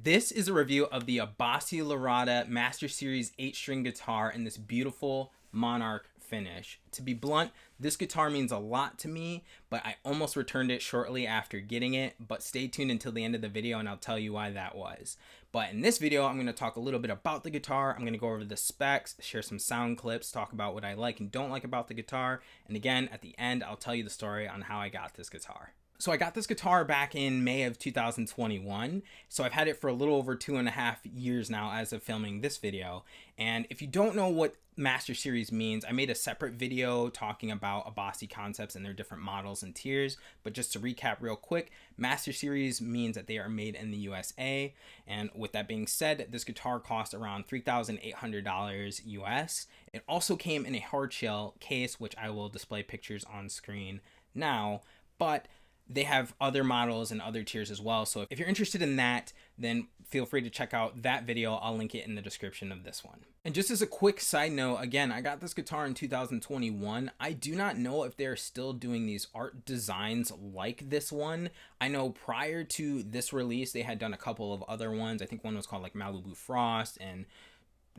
This is a review of the Abasi Larada Master Series 8-string guitar in this beautiful Monarch finish. To be blunt, this guitar means a lot to me, but I almost returned it shortly after getting it, but stay tuned until the end of the video and I'll tell you why that was. But in this video, I'm going to talk a little bit about the guitar. I'm going to go over the specs, share some sound clips, talk about what I like and don't like about the guitar, and again, at the end, I'll tell you the story on how I got this guitar. So I got this guitar back in May of 2021, so I've had it for a little over 2.5 years now as of filming this video. And if you don't know what Master Series means, I made a separate video talking about Abasi concepts and their different models and tiers, but just to recap real quick, Master Series means that they are made in the USA, and with that being said, this guitar cost around $3,800 US. It also came in a hard shell case, which I will display pictures on screen now, but they have other models and other tiers as well. So if you're interested in that, then feel free to check out that video. I'll link it in the description of this one. And just as a quick side note, again, I got this guitar in 2021. I do not know if they're still doing these art designs like this one. I know prior to this release, they had done a couple of other ones. I think one was called like Malibu Frost and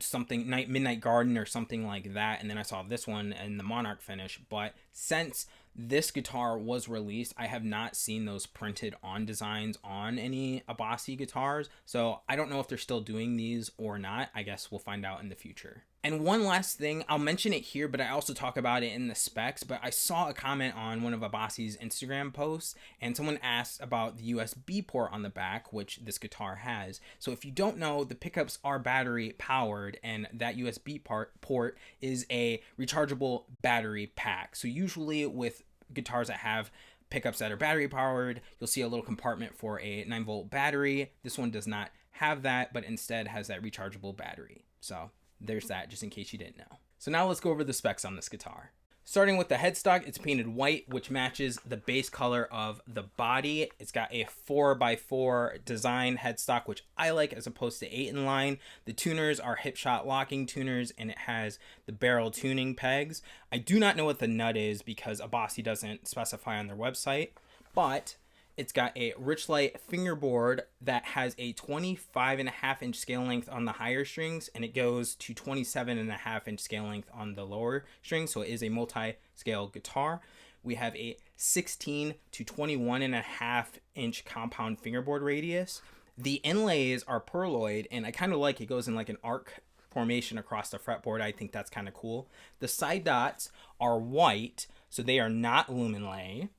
something Midnight Garden or something like that, and then I saw this one in the Monarch finish. But since this guitar was released, I have not seen those printed on designs on any Abasi guitars, so I don't know if they're still doing these or not. I guess we'll find out in the future. And one last thing, I'll mention it here, but I also talk about it in the specs, but I saw a comment on one of Abasi's Instagram posts, and someone asked about the USB port on the back, which this guitar has. So if you don't know, the pickups are battery powered, and that USB port is a rechargeable battery pack. So usually with guitars that have pickups that are battery powered, you'll see a little compartment for a 9-volt battery. This one does not have that, but instead has that rechargeable battery. So there's that, just in case you didn't know. So now let's go over the specs on this guitar. Starting with the headstock, it's painted white, which matches the base color of the body. It's got a 4x4 design headstock, which I like as opposed to 8 in line. The tuners are Hipshot locking tuners, and it has the barrel tuning pegs. I do not know what the nut is because Abasi doesn't specify on their website, but it's got a Richlight fingerboard that has a 25.5-inch scale length on the higher strings, and it goes to 27.5-inch scale length on the lower strings, so it is a multi-scale guitar. We have a 16 to 21.5-inch compound fingerboard radius. The inlays are pearloid, and I kind of like it goes in like an arc formation across the fretboard. I think that's kind of cool. The side dots are white, so they are not lumen lay.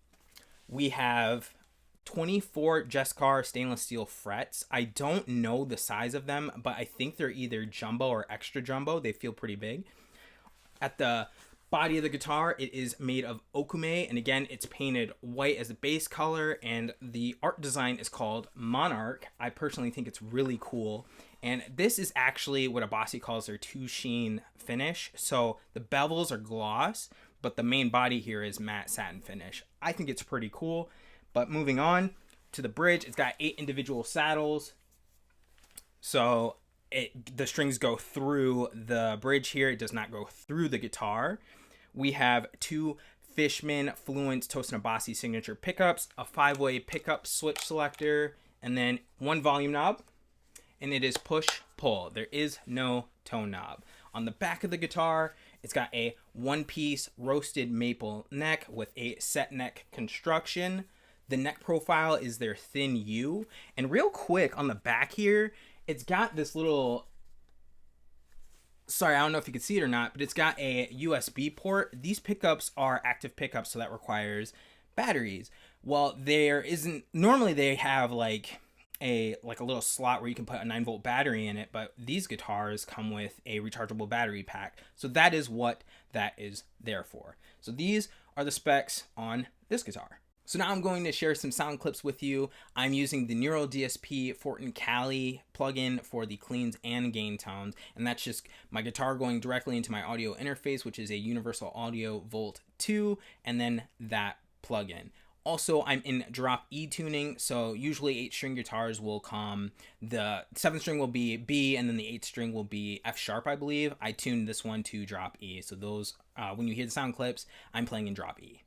We have 24 Jescar stainless steel frets. I don't know the size of them, but I think they're either jumbo or extra jumbo. They feel pretty big. At the body of the guitar, it is made of okume, and again, it's painted white as the base color, and the art design is called Monarch. I personally think it's really cool, and this is actually what Abasi calls their two-sheen finish. So the bevels are gloss, but the main body here is matte satin finish. I think it's pretty cool. But moving on to the bridge, it's got 8 individual saddles. So the strings go through the bridge here. It does not go through the guitar. We have 2 Fishman Fluence Tosin Abasi signature pickups, a 5-way pickup switch selector, and then 1 volume knob. And it is push-pull. There is no tone knob. On the back of the guitar, it's got a 1-piece roasted maple neck with a set neck construction. The neck profile is their thin U. And real quick, on the back here, it's got this little, sorry, I don't know if you can see it or not, but it's got a USB port. These pickups are active pickups, so that requires batteries. Well, there isn't, normally they have like a little slot where you can put a 9-volt battery in it, but these guitars come with a rechargeable battery pack. So that is what that is there for. So these are the specs on this guitar. So now I'm going to share some sound clips with you. I'm using the Neural DSP Fortin Cali plugin for the cleans and gain tones, and that's just my guitar going directly into my audio interface, which is a Universal Audio Volt 2, and then that plugin. Also, I'm in drop E tuning, so usually 8-string guitars will come, the 7th string will be B, and then the 8th string will be F sharp, I believe. I tuned this one to drop E, so those, when you hear the sound clips, I'm playing in drop E.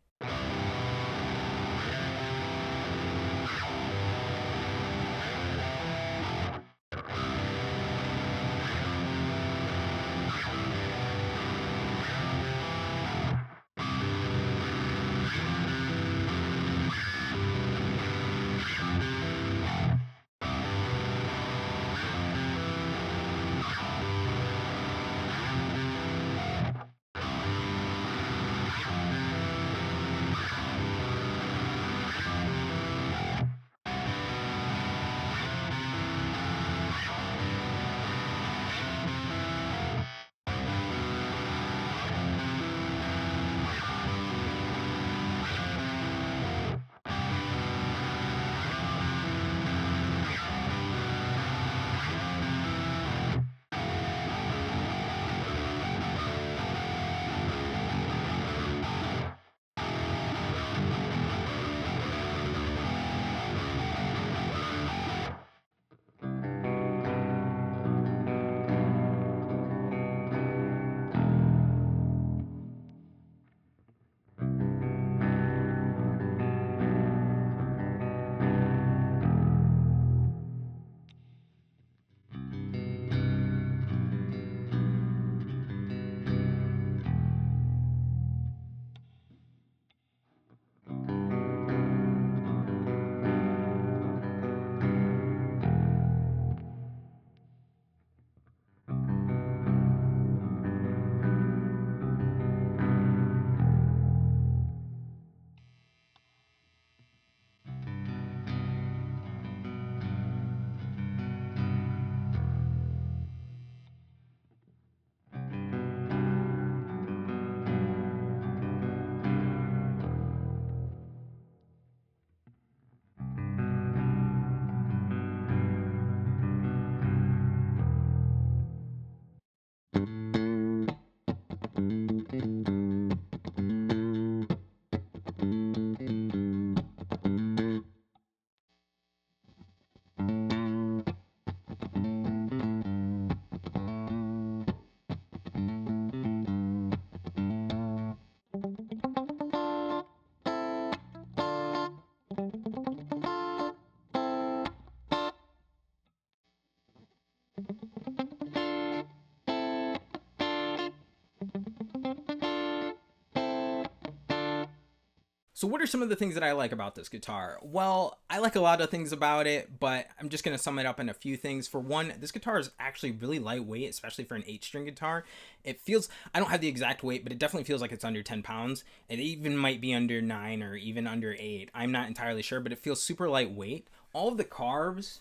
So what are some of the things that I like about this guitar? Well, I like a lot of things about it, but I'm just going to sum it up in a few things. For one, this guitar is actually really lightweight, especially for an 8-string guitar. It feels, I don't have the exact weight, but it definitely feels like it's under 10 pounds. It even might be under 9 or even under 8. I'm not entirely sure, but it feels super lightweight. All of the carves,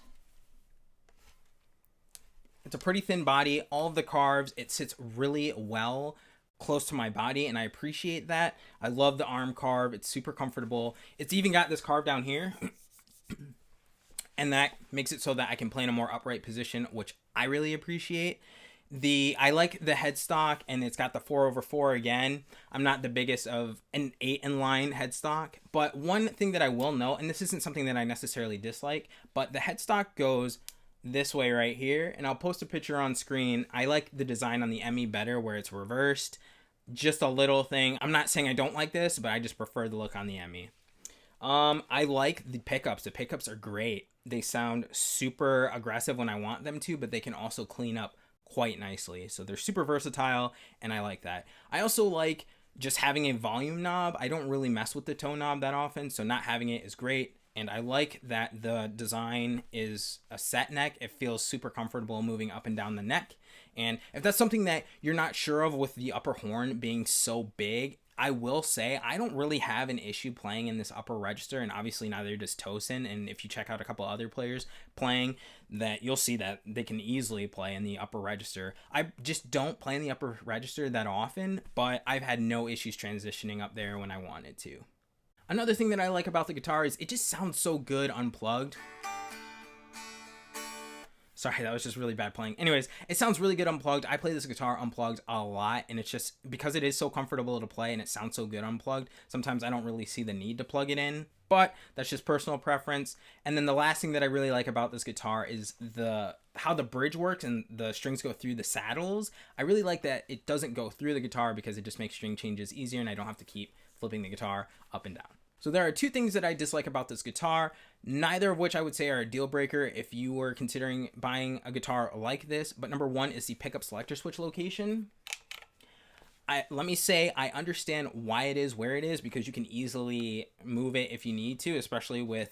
it's a pretty thin body. All of the carves, it sits really well close to my body, and I appreciate that. I love the arm carve. It's super comfortable. It's even got this carve down here, and that makes it so that I can play in a more upright position, which I really appreciate. I like the headstock, and it's got the 4/4 again. I'm not the biggest of an 8-in-line headstock, but one thing that I will note, and this isn't something that I necessarily dislike, but the headstock goes this way right here, and I'll post a picture on screen. I like the design on the ME better where it's reversed. Just a little thing. I'm not saying I don't like this, but I just prefer the look on the ME. I like the pickups. The pickups are great. They sound super aggressive when I want them to, but they can also clean up quite nicely. So they're super versatile, and I like that. I also like just having a volume knob. I don't really mess with the tone knob that often, so not having it is great. And I like that the design is a set neck. It feels super comfortable moving up and down the neck. And if that's something that you're not sure of with the upper horn being so big, I will say I don't really have an issue playing in this upper register, and obviously neither does Tosin. And if you check out a couple other players playing, that you'll see that they can easily play in the upper register. I just don't play in the upper register that often, but I've had no issues transitioning up there when I wanted to. Another thing that I like about the guitar is it just sounds so good unplugged. Sorry, that was just really bad playing. Anyways, it sounds really good unplugged. I play this guitar unplugged a lot, and it's just because it is so comfortable to play and it sounds so good unplugged, sometimes I don't really see the need to plug it in, but that's just personal preference. And then the last thing that I really like about this guitar is how the bridge works and the strings go through the saddles. I really like that it doesn't go through the guitar because it just makes string changes easier, and I don't have to keep flipping the guitar up and down. So there are two things that I dislike about this guitar, neither of which I would say are a deal breaker if you were considering buying a guitar like this. But number one is the pickup selector switch location. Let me say I understand why it is where it is, because you can easily move it if you need to, especially when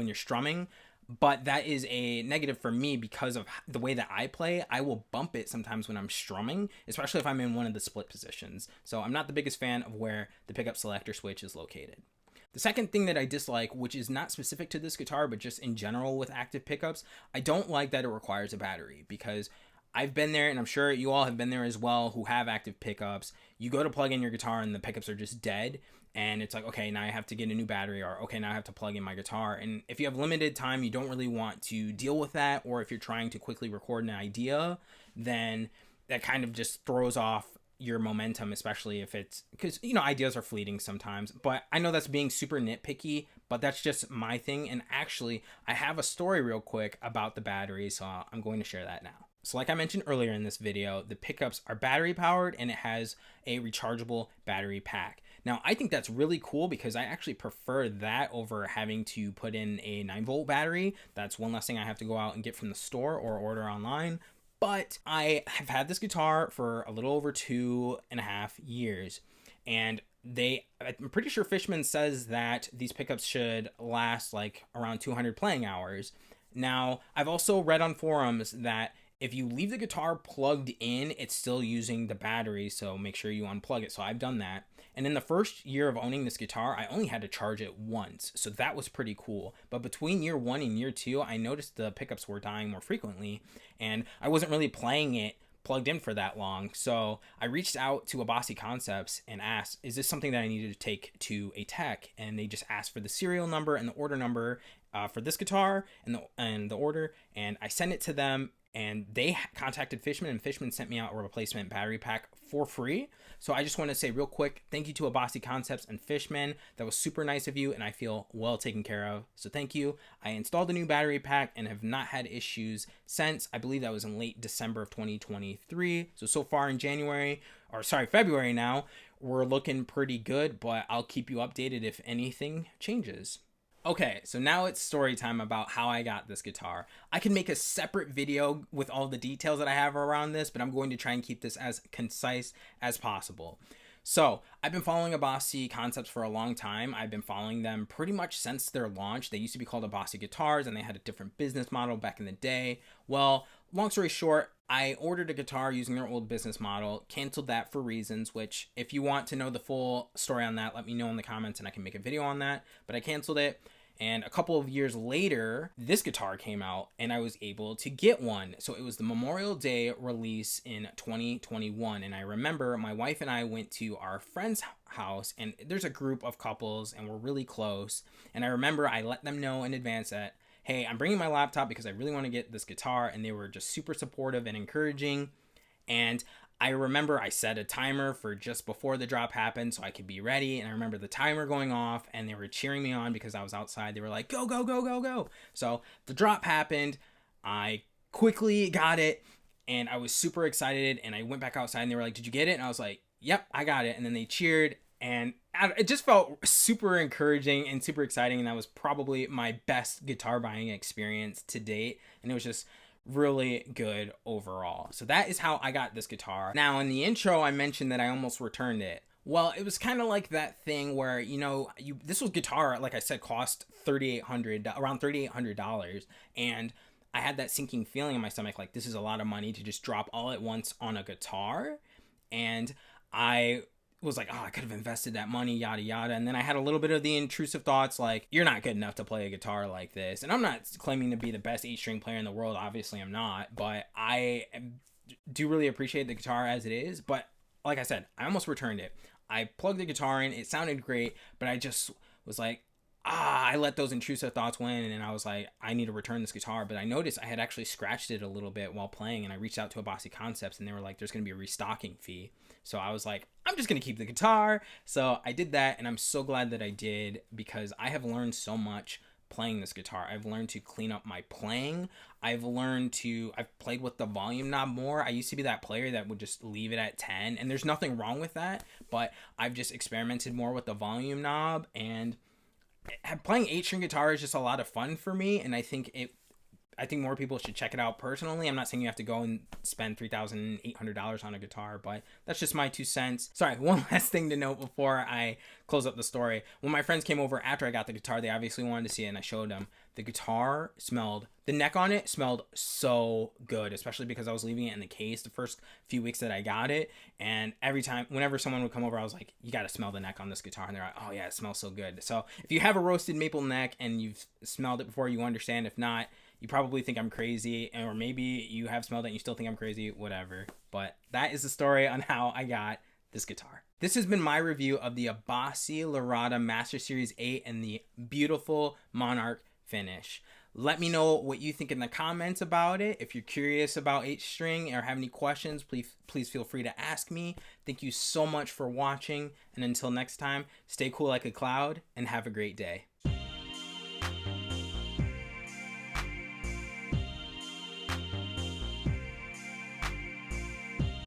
you're strumming. But that is a negative for me because of the way that I play. I will bump it sometimes when I'm strumming, especially if I'm in one of the split positions. So I'm not the biggest fan of where the pickup selector switch is located. The second thing that I dislike, which is not specific to this guitar, but just in general with active pickups, I don't like that it requires a battery, because I've been there, and I'm sure you all have been there as well, who have active pickups. You go to plug in your guitar and the pickups are just dead, and it's like, okay, now I have to get a new battery, or okay, now I have to plug in my guitar. And if you have limited time, you don't really want to deal with that, or if you're trying to quickly record an idea, then that kind of just throws off your momentum, especially if it's because, you know, ideas are fleeting sometimes. But I know that's being super nitpicky, but that's just my thing. And actually, I have a story real quick about the battery, so I'm going to share that now. So like I mentioned earlier in this video, the pickups are battery powered, and it has a rechargeable battery pack. Now, I think that's really cool because I actually prefer that over having to put in a 9-volt battery. That's one less thing I have to go out and get from the store or order online. But I have had this guitar for a little over 2.5 years, and I'm pretty sure Fishman says that these pickups should last like around 200 playing hours. Now, I've also read on forums that if you leave the guitar plugged in, it's still using the battery, so make sure you unplug it. So I've done that. And in the first year of owning this guitar, I only had to charge it once, so that was pretty cool. But between year 1 and year 2, I noticed the pickups were dying more frequently, and I wasn't really playing it plugged in for that long. So I reached out to Abasi Concepts and asked, is this something that I needed to take to a tech? And they just asked for the serial number and the order number for this guitar and the order, and I sent it to them. And they contacted Fishman, and Fishman sent me out a replacement battery pack for free. So I just want to say real quick, thank you to Abasi Concepts and Fishman. That was super nice of you, and I feel well taken care of. So thank you. I installed a new battery pack and have not had issues since. I believe that was in late December of 2023. So far in February now, we're looking pretty good, but I'll keep you updated if anything changes. Okay, so now it's story time about how I got this guitar. I can make a separate video with all the details that I have around this, but I'm going to try and keep this as concise as possible. So, I've been following Abasi concepts for a long time. I've been following them pretty much since their launch. They used to be called Abasi Guitars, and they had a different business model back in the day. Well, long story short, I ordered a guitar using their old business model, canceled that for reasons, which if you want to know the full story on that, let me know in the comments and I can make a video on that. But I canceled it. And a couple of years later, this guitar came out and I was able to get one. So it was the Memorial Day release in 2021. And I remember my wife and I went to our friend's house, and there's a group of couples and we're really close. And I remember I let them know in advance that, hey, I'm bringing my laptop because I really want to get this guitar. And they were just super supportive and encouraging. And I remember I set a timer for just before the drop happened so I could be ready. And I remember the timer going off and they were cheering me on because I was outside. They were like, go, go, go, go, go. So the drop happened. I quickly got it and I was super excited. And I went back outside and they were like, did you get it? And I was like, yep, I got it. And then they cheered. And it just felt super encouraging and super exciting. And that was probably my best guitar buying experience to date. And it was just really good overall. So that is how I got this guitar. Now, in the intro, I mentioned that I almost returned it. Well, it was kind of like that thing where, this was guitar, like I said, cost around $3,800. And I had that sinking feeling in my stomach, like this is a lot of money to just drop all at once on a guitar. And I was like, oh, I could have invested that money, yada, yada. And then I had a little bit of the intrusive thoughts like, you're not good enough to play a guitar like this. And I'm not claiming to be the best 8-string player in the world. Obviously, I'm not. But I do really appreciate the guitar as it is. But like I said, I almost returned it. I plugged the guitar in. It sounded great. But I just was like, I let those intrusive thoughts win, and I was like, I need to return this guitar. But I noticed I had actually scratched it a little bit while playing, and I reached out to Abasi Concepts, and they were like, there's going to be a restocking fee. So I was like, I'm just going to keep the guitar. So I did that, and I'm so glad that I did, because I have learned so much playing this guitar. I've learned to clean up my playing. I've played with the volume knob more. I used to be that player that would just leave it at 10, and there's nothing wrong with that, but I've just experimented more with the volume knob, and playing 8-string guitar is just a lot of fun for me, and I think more people should check it out personally. I'm not saying you have to go and spend $3,800 on a guitar, but that's just my 2 cents. Sorry, one last thing to note before I close up the story. When my friends came over after I got the guitar, they obviously wanted to see it, and I showed them. The neck on it smelled so good, especially because I was leaving it in the case the first few weeks that I got it. And whenever someone would come over, I was like, you got to smell the neck on this guitar. And they're like, oh yeah, it smells so good. So if you have a roasted maple neck and you've smelled it before, you understand. If not, you probably think I'm crazy, or maybe you have smelled it and you still think I'm crazy, whatever. But that is the story on how I got this guitar. This has been my review of the Abasi Larada Master Series 8 and the beautiful Monarch finish. Let me know what you think in the comments about it. If you're curious about 8-string or have any questions, please feel free to ask me. Thank you so much for watching, and until next time, stay cool like a cloud and have a great day.